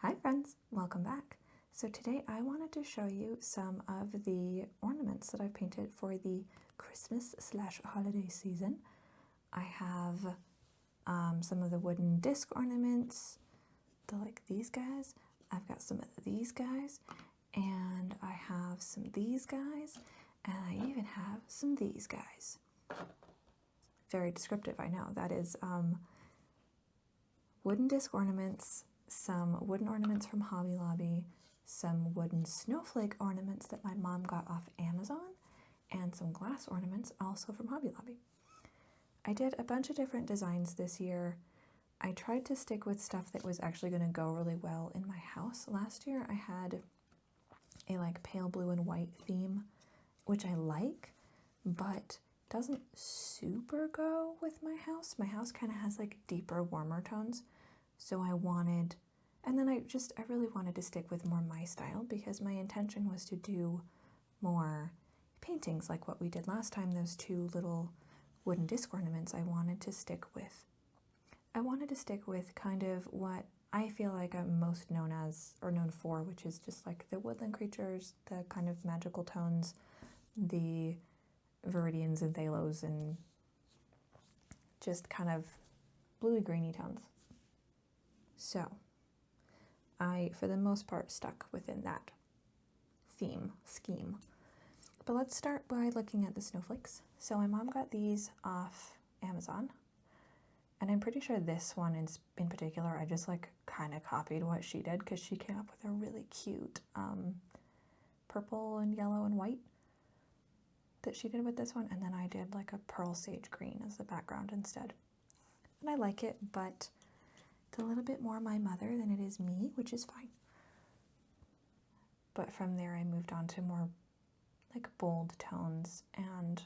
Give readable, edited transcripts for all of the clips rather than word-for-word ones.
Hi friends, welcome back. So today I wanted to show you some of the ornaments that I've painted for the Christmas/holiday season. I have some of the wooden disc ornaments, like these guys. I've got some of these guys, and I have some of these guys, and I even have some of these guys. Very descriptive, I know. That is wooden disc ornaments, some wooden ornaments from Hobby Lobby, some wooden snowflake ornaments that my mom got off Amazon, and some glass ornaments also from Hobby Lobby. I did a bunch of different designs this year. I tried to stick with stuff that was actually going to go really well in my house. Last year I had a pale blue and white theme, which I like, but doesn't super go with my house. My house kind of has deeper, warmer tones. So I wanted, and then I really wanted to stick with more my style, because my intention was to do more paintings like what we did last time, those two little wooden disc ornaments. I wanted to stick with kind of what I feel like I'm most known as, or known for, which is just the woodland creatures, the kind of magical tones, the viridians and thalos, and just kind of bluey greeny tones. So I, for the most part, stuck within that scheme. But let's start by looking at the snowflakes. So my mom got these off Amazon, and I'm pretty sure this one in particular, I just kind of copied what she did, because she came up with a really cute purple and yellow and white that she did with this one, and then I did a pearl sage green as the background instead. And I like it, but it's a little bit more my mother than it is me, which is fine. But from there I moved on to more bold tones and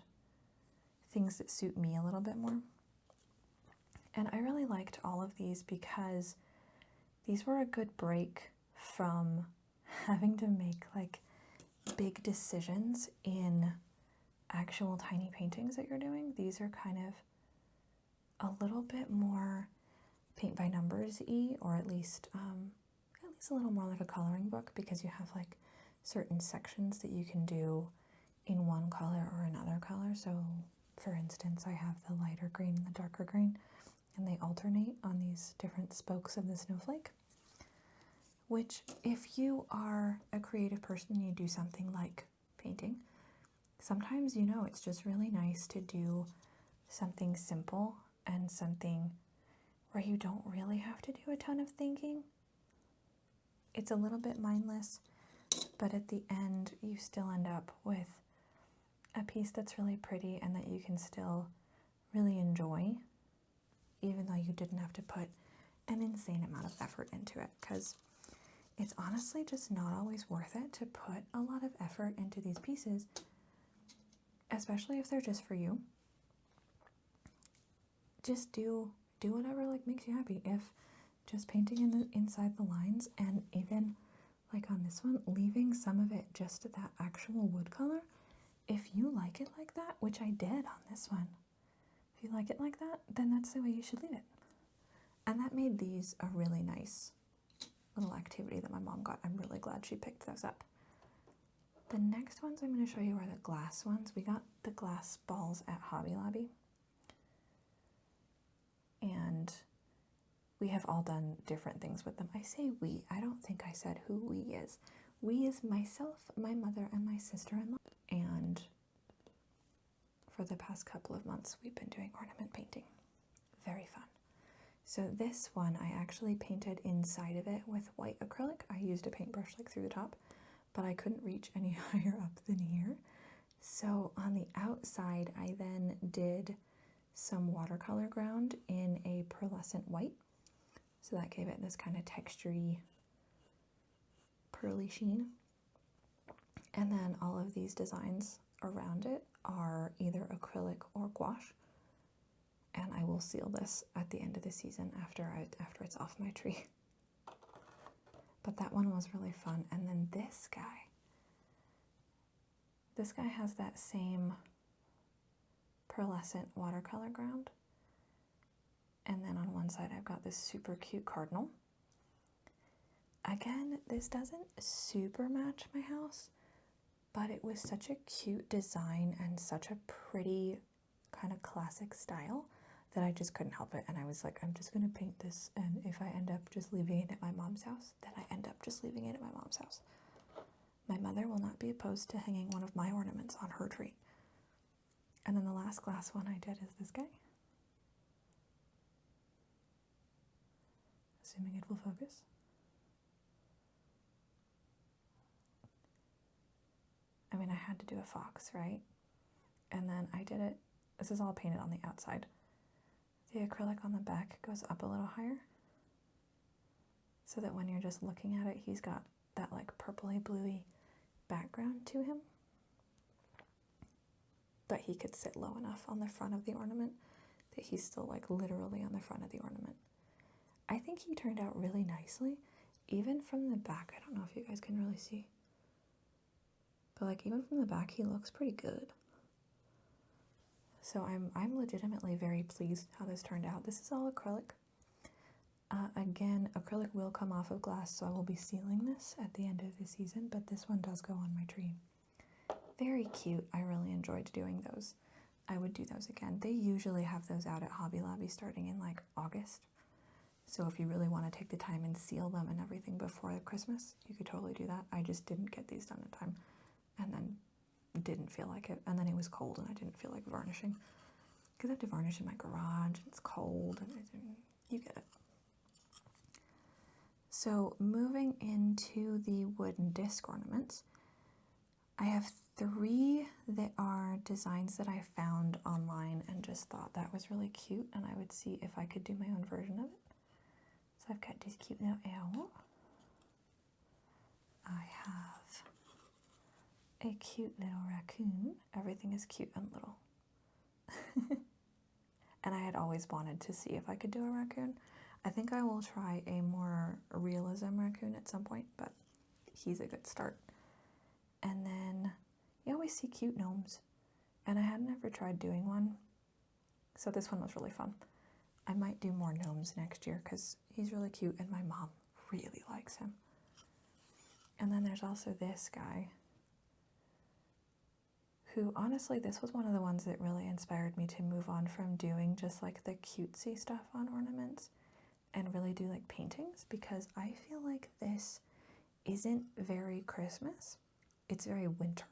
things that suit me a little bit more. And I really liked all of these because these were a good break from having to make big decisions in actual tiny paintings that you're doing. These are kind of a little bit more paint by numbers-y, or at least a little more like a coloring book, because you have certain sections that you can do in one color or another color. So for instance, I have the lighter green and the darker green, and they alternate on these different spokes of the snowflake, which, if you are a creative person and you do something like painting, sometimes it's just really nice to do something simple and something where you don't really have to do a ton of thinking. It's a little bit mindless, but at the end you still end up with a piece that's really pretty and that you can still really enjoy, even though you didn't have to put an insane amount of effort into it, because it's honestly just not always worth it to put a lot of effort into these pieces, especially if they're just for you. Just do whatever makes you happy. If just painting inside the lines, and even on this one, leaving some of it just to that actual wood color, if you like it like that, which I did on this one, if you like it like that, then that's the way you should leave it. And that made these a really nice little activity that my mom got. I'm really glad she picked those up. The next ones I'm going to show you are the glass ones. We got the glass balls at Hobby Lobby, and we have all done different things with them. I say we, I don't think I said who we is. We is myself, my mother, and my sister-in-law. And for the past couple of months, we've been doing ornament painting. Very fun. So this one, I actually painted inside of it with white acrylic. I used a paintbrush through the top, but I couldn't reach any higher up than here. So on the outside, I then did some watercolor ground in a pearlescent white. So that gave it this kind of textury, pearly sheen. And then all of these designs around it are either acrylic or gouache. And I will seal this at the end of the season after it's off my tree. But that one was really fun. And then this guy has that same pearlescent watercolor ground. And then on one side I've got this super cute cardinal. Again, this doesn't super match my house, but it was such a cute design and such a pretty kind of classic style that I just couldn't help it. And I was like, I'm just going to paint this. And if I end up just leaving it at my mom's house, then I end up just leaving it at my mom's house. My mother will not be opposed to hanging one of my ornaments on her tree. And then the last glass one I did is this guy. Assuming it will focus. I mean, I had to do a fox, right? And then I did it. This is all painted on the outside. The acrylic on the back goes up a little higher so that when you're just looking at it, he's got that like purpley bluey background to him. But he could sit low enough on the front of the ornament that he's still like literally on the front of the ornament. I think he turned out really nicely, even from the back. I don't know if you guys can really see, but like even from the back, he looks pretty good. So I'm legitimately very pleased how this turned out. This is all acrylic. Again, acrylic will come off of glass, so I will be sealing this at the end of the season, but this one does go on my tree. Very cute. I really enjoyed doing those. I would do those again. They usually have those out at Hobby Lobby starting in like August. So if you really want to take the time and seal them and everything before Christmas, you could totally do that. I just didn't get these done in time and then didn't feel like it. And then it was cold and I didn't feel like varnishing because I have to varnish in my garage and it's cold and you get it. So moving into the wooden disc ornaments, I have 3 that are designs that I found online and just thought that was really cute and I would see if I could do my own version of it. So I've got this cute little owl. I have a cute little raccoon. Everything is cute and little. And I had always wanted to see if I could do a raccoon. I think I will try a more realism raccoon at some point, but he's a good start. And then you always see cute gnomes, and I had never tried doing one, so this one was really fun. I might do more gnomes next year because he's really cute and my mom really likes him. And then there's also this guy who, honestly, this was one of the ones that really inspired me to move on from doing just like the cutesy stuff on ornaments and really do like paintings, because I feel like this isn't very Christmas. It's very winter,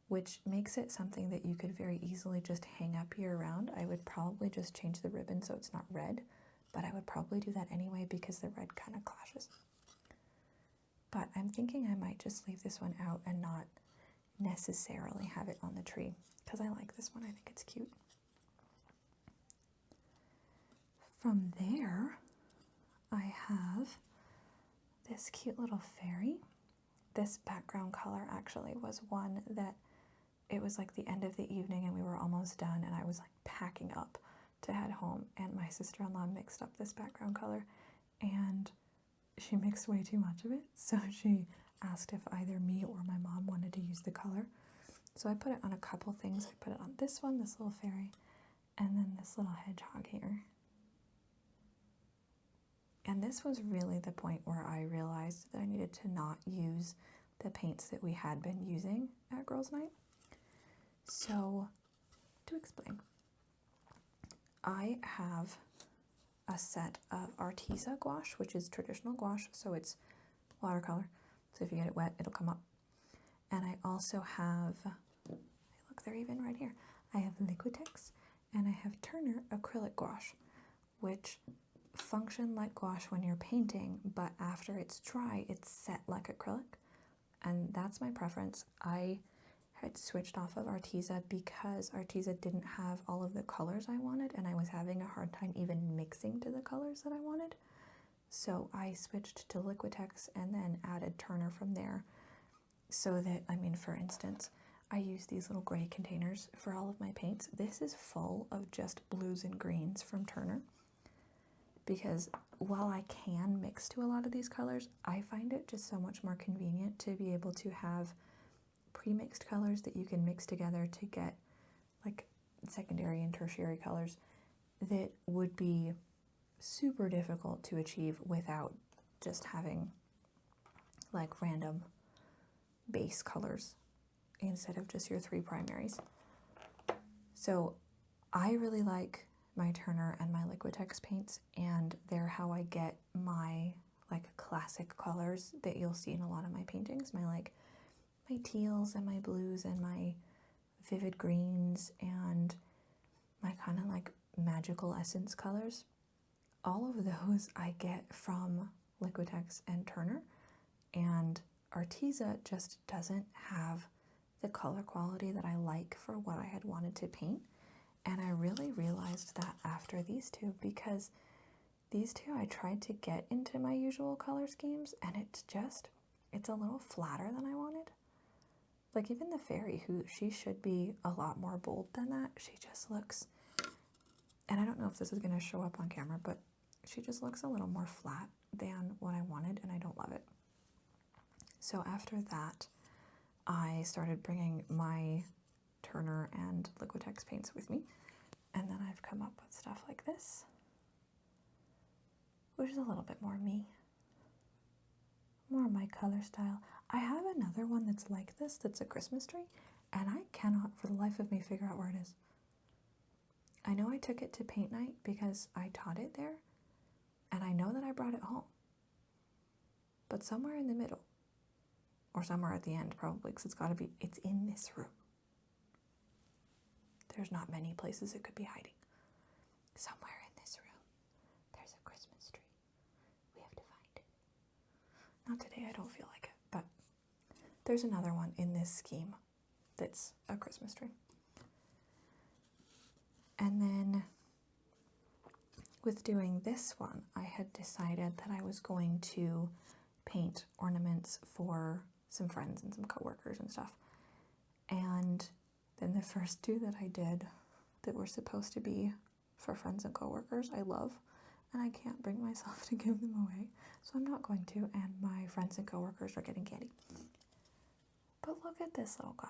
which makes it something that you could very easily just hang up year round. I would probably just change the ribbon so it's not red, but I would probably do that anyway because the red kind of clashes. But I'm thinking I might just leave this one out and not necessarily have it on the tree because I like this one. I think it's cute. From there, I have this cute little fairy. This background color actually was one that it was like the end of the evening and we were almost done and I was like packing up to head home and my sister-in-law mixed up this background color and she mixed way too much of it, so she asked if either me or my mom wanted to use the color. So I put it on a couple things. I put it on this one, this little fairy, and then this little hedgehog here. And this was really the point where I realized that I needed to not use the paints that we had been using at Girls' Night. So, to explain, I have a set of Arteza gouache, which is traditional gouache, so it's watercolor. So if you get it wet, it'll come up. And I also have, look, they're even right here. I have Liquitex and I have Turner acrylic gouache, which function like gouache when you're painting, but after it's dry, it's set like acrylic. And that's my preference. I had switched off of Arteza because Arteza didn't have all of the colors I wanted, and I was having a hard time even mixing to the colors that I wanted. So I switched to Liquitex and then added Turner from there. So that, I mean, for instance, I use these little gray containers for all of my paints. This is full of just blues and greens from Turner, because while I can mix to a lot of these colors, I find it just so much more convenient to be able to have pre-mixed colors that you can mix together to get like secondary and tertiary colors that would be super difficult to achieve without just having like random base colors instead of just your 3 primaries. So I really like my Turner and my Liquitex paints, and they're how I get my like classic colors that you'll see in a lot of my paintings. My teals and my blues and my vivid greens and my kind of like magical essence colors. All of those I get from Liquitex and Turner, and Arteza just doesn't have the color quality that I like for what I had wanted to paint. And I really realized that after these two, because these two I tried to get into my usual color schemes, and it's a little flatter than I wanted. Like even the fairy, who she should be a lot more bold than that, she just looks, and I don't know if this is going to show up on camera, but she just looks a little more flat than what I wanted, and I don't love it. So after that, I started bringing my Turner and Liquitex paints with me, and then I've come up with stuff like this, which is a little bit more me, more my color style. I have another one that's like this, that's a Christmas tree, and I cannot for the life of me figure out where it is. I know I took it to paint night because I taught it there, and I know that I brought it home, but somewhere in the middle, or somewhere at the end probably, because it's in this room. There's not many places it could be hiding. Somewhere in this room, there's a Christmas tree. We have to find it. Not today, I don't feel like it, but there's another one in this scheme that's a Christmas tree. And then with doing this one, I had decided that I was going to paint ornaments for some friends and some coworkers and stuff. And then the first two that I did that were supposed to be for friends and coworkers, I love, and I can't bring myself to give them away, so I'm not going to, and my friends and coworkers are getting candy. But look at this little guy.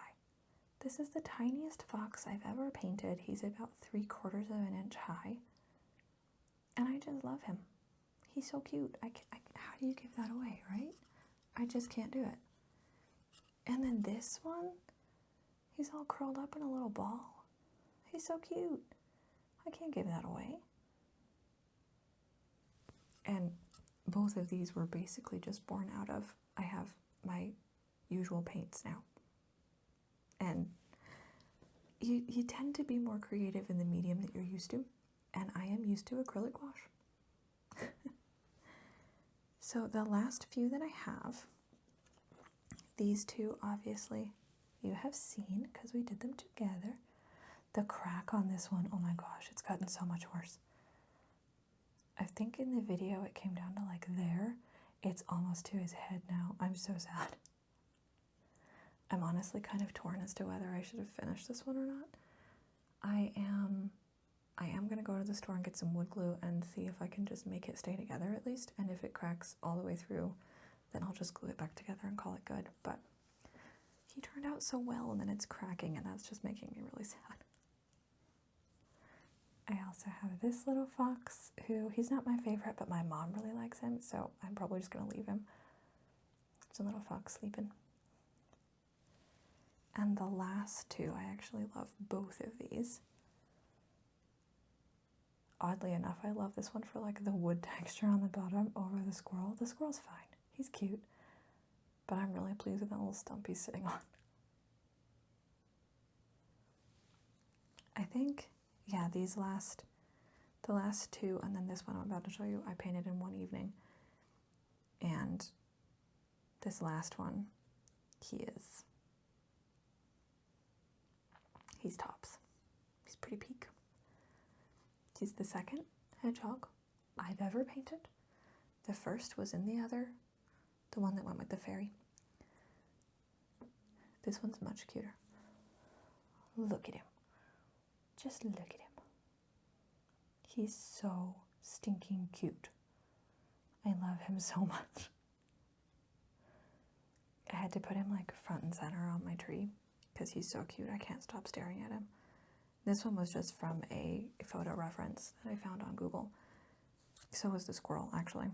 This is the tiniest fox I've ever painted. He's about 3/4 of an inch high, and I just love him. He's so cute. How do you give that away, right? I just can't do it. And then this one, he's all curled up in a little ball. He's so cute. I can't give that away. And both of these were basically just born out of, I have my usual paints now. And you tend to be more creative in the medium that you're used to. And I am used to acrylic wash. So the last few that I have, these two obviously you have seen because we did them together. The crack on this one, oh my gosh, it's gotten so much worse. I think in the video it came down to like there. It's almost to his head now. I'm so sad. I'm honestly kind of torn as to whether I should have finished this one or not. I am going to go to the store and get some wood glue and see if I can just make it stay together at least. And if it cracks all the way through, then I'll just glue it back together and call it good. But he turned out so well, and then it's cracking, and that's just making me really sad. I also have this little fox who, he's not my favorite, but my mom really likes him, so I'm probably just going to leave him. It's a little fox sleeping. And the last two, I actually love both of these. Oddly enough, I love this one for like the wood texture on the bottom over the squirrel. The squirrel's fine. He's cute. But I'm really pleased with that little stump he's sitting on. I think, yeah, the last two, and then this one I'm about to show you, I painted in one evening. And this last one, he's tops. He's pretty peak. He's the second hedgehog I've ever painted. The first was in the one that went with the fairy. This one's much cuter. Look at him. Just look at him. He's so stinking cute. I love him so much. I had to put him like front and center on my tree because he's so cute. I can't stop staring at him. This one was just from a photo reference that I found on Google. So was the squirrel, actually.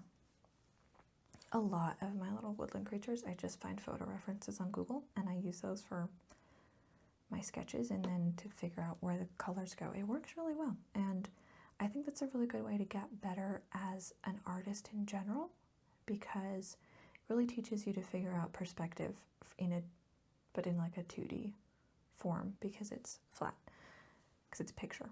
a lot of my little woodland creatures, I just find photo references on Google and I use those for my sketches and then to figure out where the colors go. It works really well, and I think that's a really good way to get better as an artist in general, because it really teaches you to figure out perspective but in like a 2D form, because it's flat, because it's picture.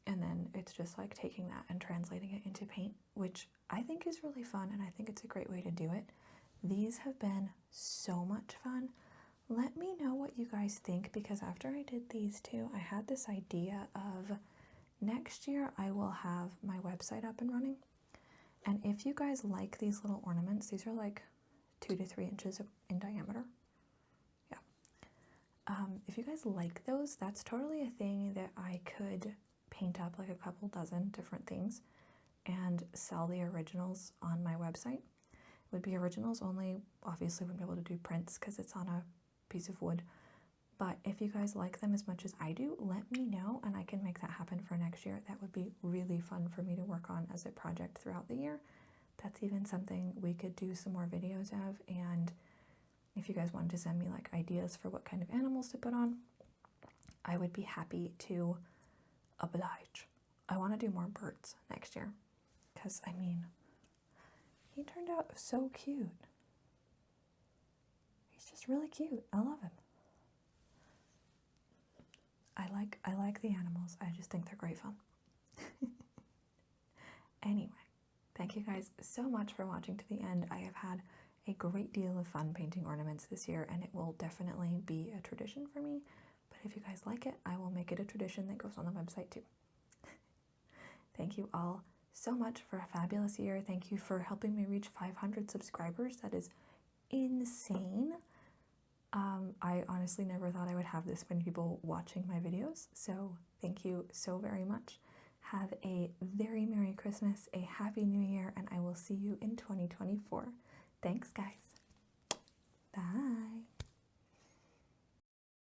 And then it's just like taking that and translating it into paint, which I think is really fun, and I think it's a great way to do it. These have been so much fun. Let me know what you guys think, because after I did these two, I had this idea of next year I will have my website up and running. And if you guys like these little ornaments, these are like 2 to 3 inches in diameter. Yeah. If you guys like those, that's totally a thing that I could paint up like a couple dozen different things and sell the originals on my website. It would be originals only. Obviously, wouldn't be able to do prints because it's on a piece of wood. But if you guys like them as much as I do, let me know and I can make that happen for next year. That would be really fun for me to work on as a project throughout the year. That's even something we could do some more videos of. And if you guys wanted to send me like ideas for what kind of animals to put on, I would be happy to oblige. I want to do more birds next year because, I mean, he turned out so cute. He's just really cute. I love him. I like the animals. I just think they're great fun. Anyway, thank you guys so much for watching to the end. I have had a great deal of fun painting ornaments this year, and it will definitely be a tradition for me. But if you guys like it, I will make it a tradition that goes on the website too. Thank you all so much for a fabulous year. Thank you for helping me reach 500 subscribers. That is insane. I honestly never thought I would have this many people watching my videos, so thank you so very much. Have a very Merry Christmas, a Happy New Year, and I will see you in 2024. Thanks, guys. Bye.